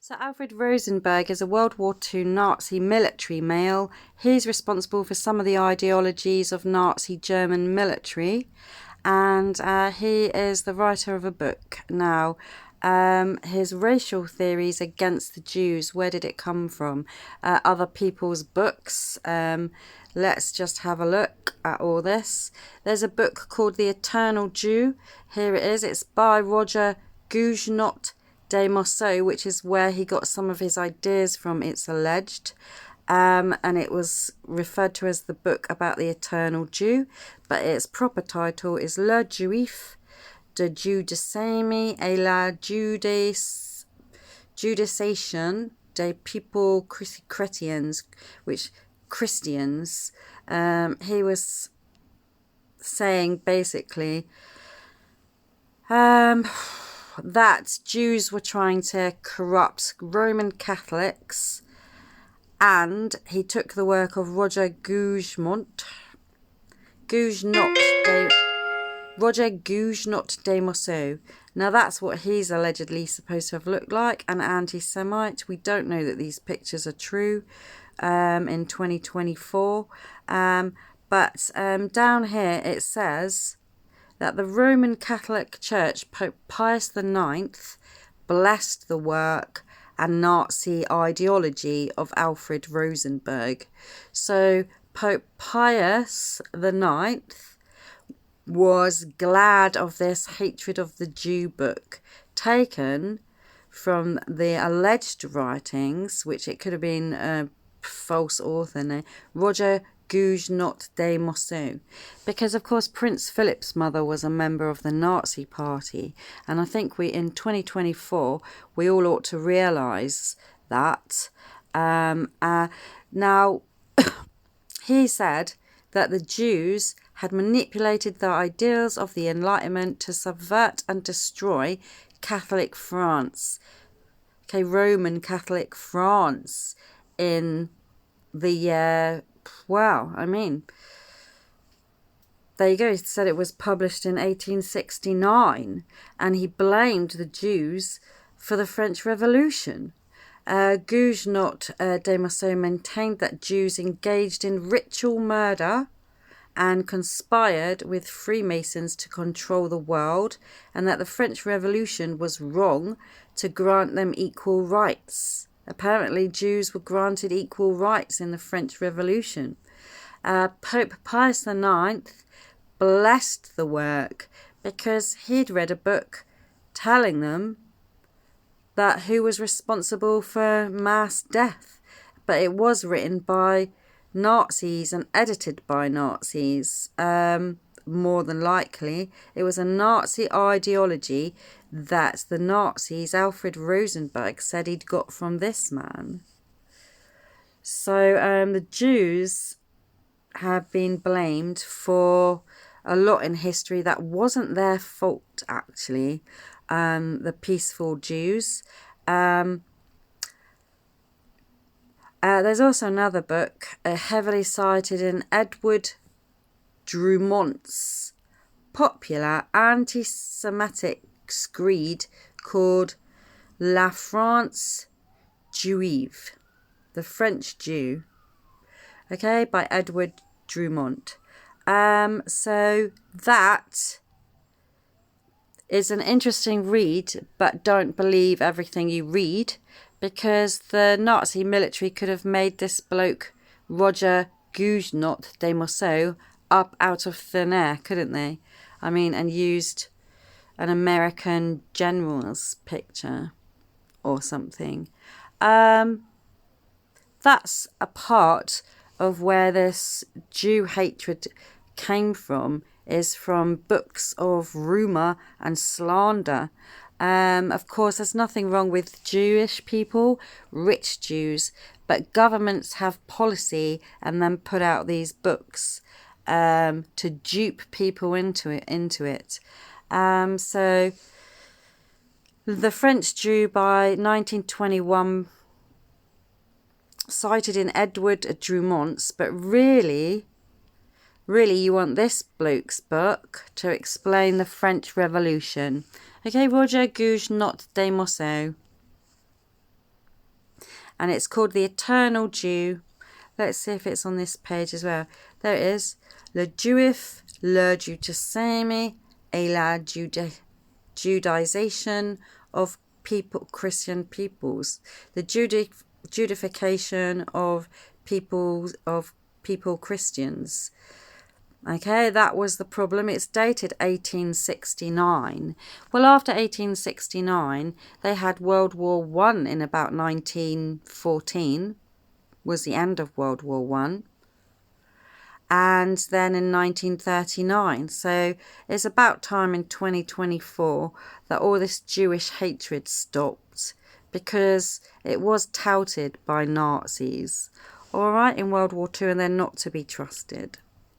So Alfred Rosenberg is a World War II Nazi military male. He's responsible for some of the ideologies of Nazi German military, and he is the writer of a book. Now, his racial theories against the Jews, where did it come from? Other people's books. Let's just have a look at all this. There's a book called The Eternal Jew. Here it is. It's by Roger Gougenot de Morceau, which is where he got some of his ideas from, it's alleged. And it was referred to as the book about the eternal Jew, but its proper title is Le Juif de Judicemi et la Judiciation des People Chrétiens, which Christians. He was saying basically that Jews were trying to corrupt Roman Catholics, and he took the work of Roger Gougenot de Morceau. Now that's what he's allegedly supposed to have looked like, an anti-Semite. We don't know that these pictures are true in 2024. But down here it says that the Roman Catholic Church, Pope Pius IX, blessed the work and Nazi ideology of Alfred Rosenberg. So Pope Pius IX was glad of this hatred of the Jew book, taken from the alleged writings, which it could have been a false author name, Roger Gougenot de Morceau, because of course Prince Philip's mother was a member of the Nazi party, and I think in 2024 we all ought to realise that. Now he said that the Jews had manipulated the ideals of the Enlightenment to subvert and destroy Catholic France, Roman Catholic France, in the year, there you go. He said it was published in 1869, and he blamed the Jews for the French Revolution. Gougenot de Morceau maintained that Jews engaged in ritual murder and conspired with Freemasons to control the world, and that the French Revolution was wrong to grant them equal rights. Apparently, Jews were granted equal rights in the French Revolution. Pope Pius IX blessed the work because he'd read a book telling them that who was responsible for mass death. But it was written by Nazis and edited by Nazis. More than likely, it was a Nazi ideology that the Nazis, Alfred Rosenberg, said he'd got from this man. So the Jews have been blamed for a lot in history that wasn't their fault, actually. The peaceful Jews. There's also another book, heavily cited in Edward Drumont's popular anti-Semitic screed called La France Juive, the French Jew, by Edward Drumont. So that is an interesting read, but don't believe everything you read, because the Nazi military could have made this bloke Roger Gougenot de Morceau up out of thin air, couldn't they? And used an American general's picture or something. That's a part of where this Jew hatred came from, is from books of rumour and slander. Of course, there's nothing wrong with Jewish people, rich Jews, but governments have policy and then put out these books to dupe people into it. So the French Jew by 1921, cited in Edward Drumont's, but really you want this bloke's book to explain the French Revolution. Roger Gougenot de Morceau. and it's called The Eternal Jew. Let's see if it's on this page as well. There it is. Le Juif, le Judaisme et la Judaization of Christian peoples. The Judification of people Christians. Okay, that was the problem. It's dated 1869. Well, after 1869, they had World War I in about 1914, was the end of World War I. And then in 1939. So it's about time in 2024 that all this Jewish hatred stopped, because it was touted by Nazis, all right, in World War II, and they're not to be trusted.